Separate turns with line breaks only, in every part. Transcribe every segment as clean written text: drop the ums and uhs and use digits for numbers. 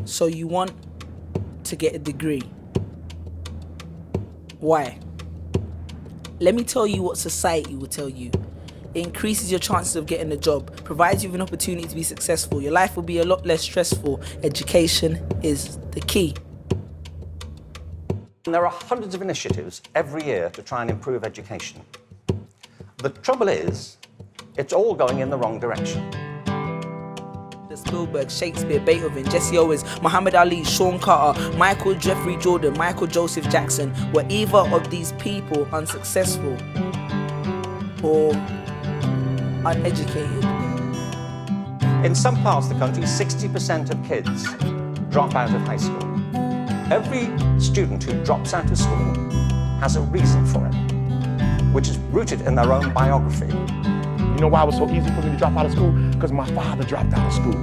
So you want to get a degree. Why? Let me tell you what society will tell you. It increases your chances of getting a job, provides you with an opportunity to be successful. Your life will be a lot less stressful. Education is the key.
There are hundreds of initiatives every year to try and improve education. The trouble is, it's all going in the wrong direction.
Spielberg, Shakespeare, Beethoven, Jesse Owens, Muhammad Ali, Sean Carter, Michael Jeffrey Jordan, Michael Joseph Jackson. Were either of these people unsuccessful or uneducated?
In some parts of the country, 60% of kids drop out of high school. Every student who drops out of school has a reason for it, which is rooted in their own biography.
You know why it was so easy for me to drop out of school? Because my father dropped out of school.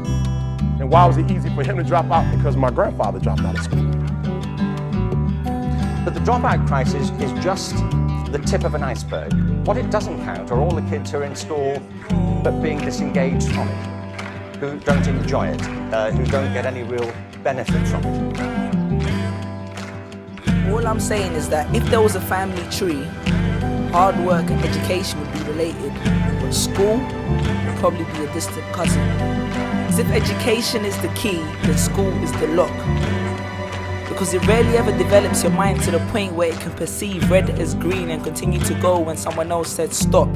And why was it easy for him to drop out? Because my grandfather dropped out of school.
But the dropout crisis is just the tip of an iceberg. What it doesn't count are all the kids who are in school but being disengaged from it, who don't enjoy it, who don't get any real benefit from it.
All I'm saying is that if there was a family tree, hard work and education would be related, but school would probably be a distant cousin. As if education is the key, then school is the lock. Because it rarely ever develops your mind to the point where it can perceive red as green and continue to go when someone else said stop.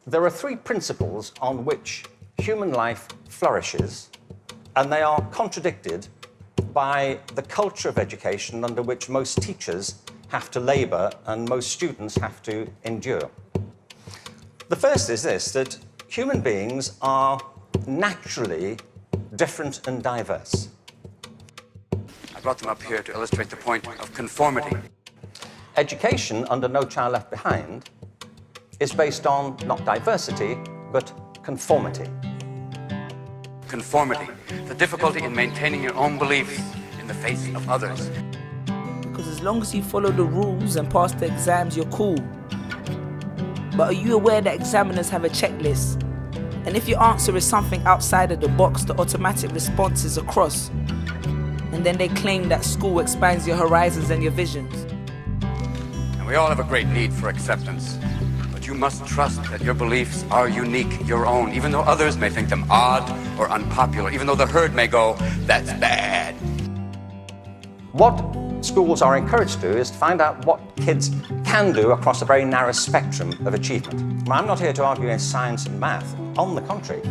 There are three principles on which human life flourishes, and they are contradicted by the culture of education under which most teachers have to labour and most students have to endure. The first is this, that human beings are naturally different and diverse.
I brought them up here to illustrate the point of conformity.
Education under No Child Left Behind is based on not diversity, but conformity.
Conformity, the difficulty in maintaining your own beliefs in the face of others.
Because as long as you follow the rules and pass the exams, you're cool. But are you aware that examiners have a checklist? And if your answer is something outside of the box, the automatic response is a cross. And then they claim that school expands your horizons and your visions.
And we all have a great need for acceptance. But you must trust that your beliefs are unique, your own, even though others may think them odd or unpopular, even though the herd may go, that's bad.
What schools are encouraged to do is to find out what kids can do across a very narrow spectrum of achievement. Now, I'm not here to argue against science and math. On the contrary,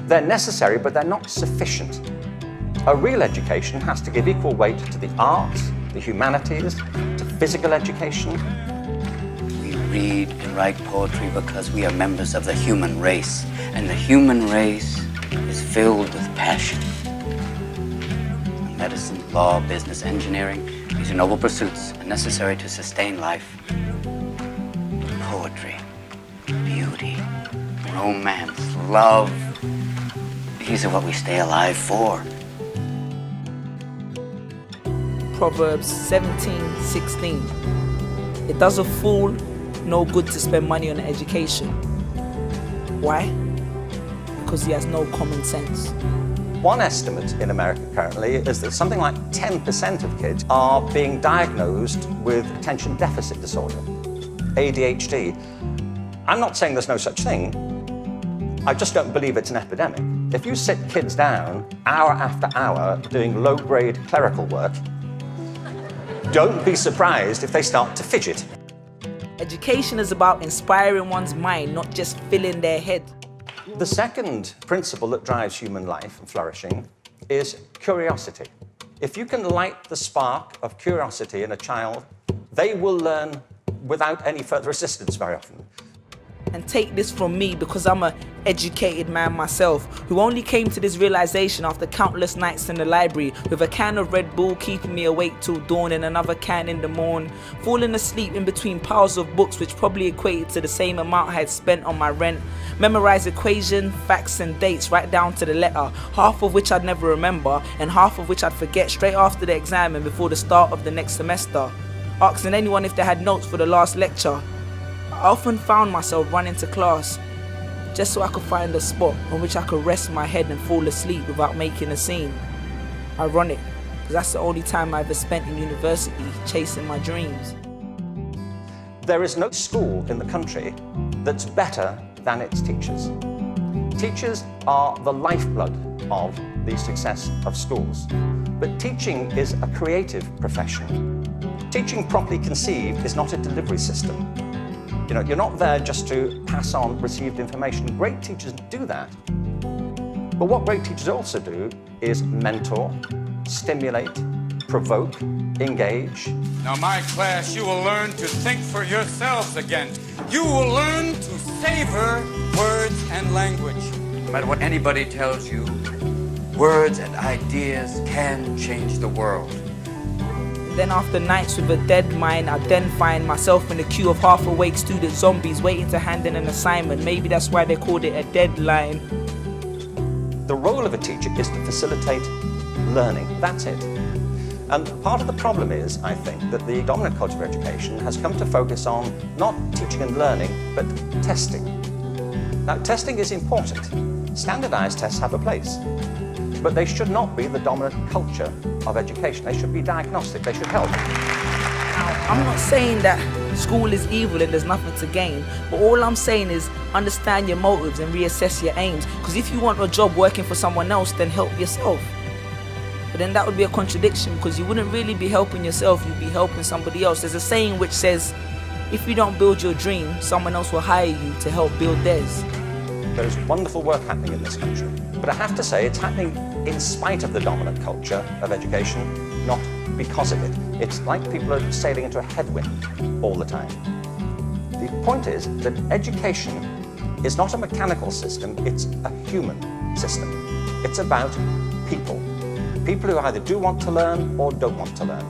they're necessary, but they're not sufficient. A real education has to give equal weight to the arts, the humanities, to physical education.
We read and write poetry because we are members of the human race, and the human race is filled with passion. Medicine, law, business, engineering, these are noble pursuits and necessary to sustain life. Poetry, beauty, romance, love, these are what we stay alive for.
Proverbs 17:16. It does a fool no good to spend money on education. Why? Because he has no common sense.
One estimate in America currently is that something like 10% of kids are being diagnosed with attention deficit disorder, ADHD. I'm not saying there's no such thing. I just don't believe it's an epidemic. If you sit kids down hour after hour doing low-grade clerical work, don't be surprised if they start to fidget.
Education is about inspiring one's mind, not just filling their head.
The second principle that drives human life and flourishing is curiosity. If you can light the spark of curiosity in a child, they will learn without any further assistance very often.
And take this from me, because I'm an educated man myself, who only came to this realization after countless nights in the library, with a can of Red Bull keeping me awake till dawn and another can in the morn, falling asleep in between piles of books which probably equated to the same amount I had spent on my rent, memorize equation, facts and dates right down to the letter, half of which I'd never remember and half of which I'd forget straight after the exam and before the start of the next semester, asking anyone if they had notes for the last lecture. I often found myself running to class just so I could find a spot on which I could rest my head and fall asleep without making a scene. Ironic, because that's the only time I ever spent in university chasing my dreams.
There is no school in the country that's better than its teachers. Teachers are the lifeblood of the success of schools. But teaching is a creative profession. Teaching properly conceived is not a delivery system. You know, you're not there just to pass on received information. Great teachers do that. But what great teachers also do is mentor, stimulate, provoke, engage.
Now, my class, you will learn to think for yourselves again. You will learn to savor words and language. No matter what anybody tells you, words and ideas can change the world.
Then after nights with a dead mind, I then find myself in the queue of half-awake student zombies waiting to hand in an assignment. Maybe that's why they called it a deadline.
The role of a teacher is to facilitate learning. That's it. And part of the problem is, I think, that the dominant culture of education has come to focus on not teaching and learning, but testing. Now, testing is important. Standardized tests have a place. But they should not be the dominant culture of education. They should be diagnostic. They should help.
I'm not saying that school is evil and there's nothing to gain, but all I'm saying is understand your motives and reassess your aims. Because if you want a job working for someone else, then help yourself. But then that would be a contradiction, because you wouldn't really be helping yourself, you'd be helping somebody else. There's a saying which says, if you don't build your dream, someone else will hire you to help build theirs.
There's wonderful work happening in this country. But I have to say, it's happening in spite of the dominant culture of education, not because of it. It's like people are sailing into a headwind all the time. The point is that education is not a mechanical system, it's a human system. It's about people. People who either do want to learn or don't want to learn.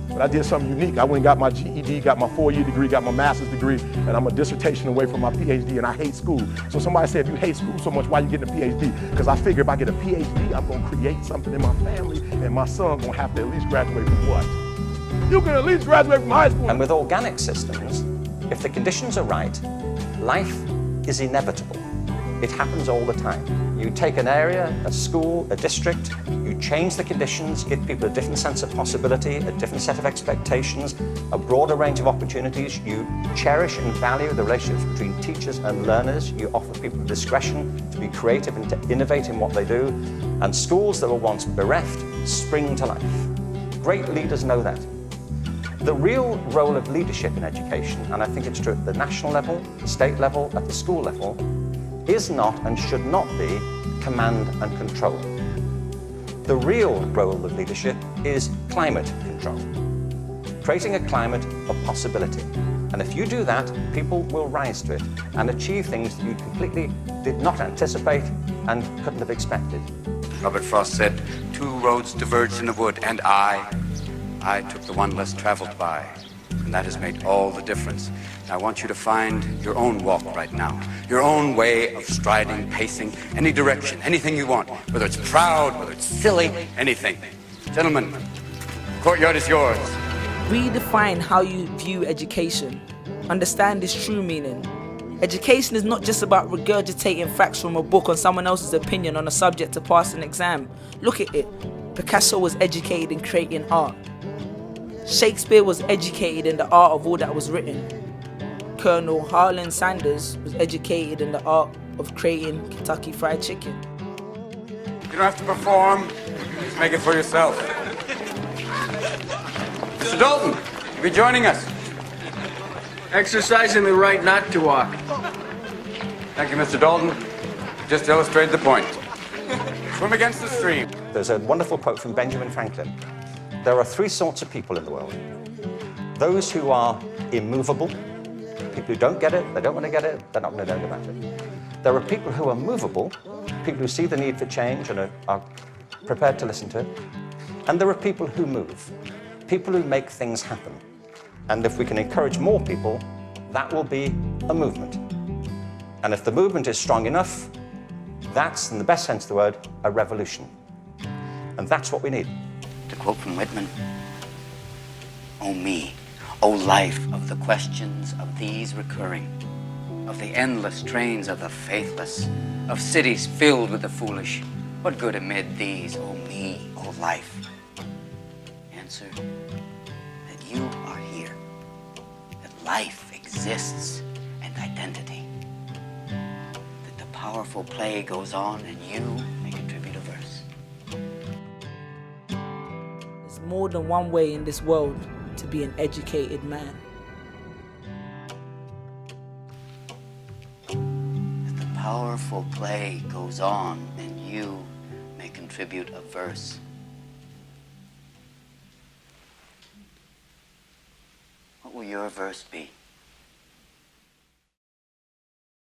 But I did something unique. I went and got my GED, got my 4-year degree, got my master's degree, and I'm a dissertation away from my PhD, and I hate school. So somebody said, if you hate school so much, why are you getting a PhD? Because I figure if I get a PhD, I'm going to create something in my family, and my son going to have to at least graduate from what? You can at least graduate from high school.
And with organic systems, if the conditions are right, life is inevitable. It happens all the time. You take an area, a school, a district, you change the conditions, give people a different sense of possibility, a different set of expectations, a broader range of opportunities. You cherish and value the relationships between teachers and learners. You offer people discretion to be creative and to innovate in what they do. And schools that were once bereft spring to life. Great leaders know that. The real role of leadership in education, and I think it's true at the national level, the state level, at the school level, is not and should not be command and control. The real role of leadership is climate control, creating a climate of possibility. And if you do that, people will rise to it and achieve things that you completely did not anticipate and couldn't have expected.
Robert Frost said, 2 roads diverged in a wood, and I took the one less traveled by. And that has made all the difference. I want you to find your own walk right now, your own way of striding, pacing, any direction, anything you want, whether it's proud, whether it's silly, anything. Gentlemen, the courtyard is yours.
Redefine how you view education. Understand its true meaning. Education is not just about regurgitating facts from a book or someone else's opinion on a subject to pass an exam. Look at it. Picasso was educated in creating art. Shakespeare was educated in the art of all that was written. Colonel Harlan Sanders was educated in the art of creating Kentucky Fried Chicken.
You don't have to perform, just make it for yourself. Mr. Dalton, you'll be joining us.
Exercising the right not to walk.
Thank you, Mr. Dalton. Just to illustrate the point. Swim against the stream.
There's a wonderful quote from Benjamin Franklin. There are 3 sorts of people in the world. Those who are immovable, people who don't get it, they don't want to get it, they're not going to know about it. There are people who are movable, people who see the need for change and are prepared to listen to it. And there are people who move, people who make things happen. And if we can encourage more people, that will be a movement. And if the movement is strong enough, that's, in the best sense of the word, a revolution. And that's what we need.
To quote from Whitman, "O me, O life of the questions of these recurring, of the endless trains of the faithless, of cities filled with the foolish, What good amid these, O me, O life? Answer, that you are here, that life exists and identity, that the powerful play goes on and you may contribute a verse.
There's more than one way in this world to be an educated man.
That the powerful play goes on and you may contribute a verse. What will your verse be?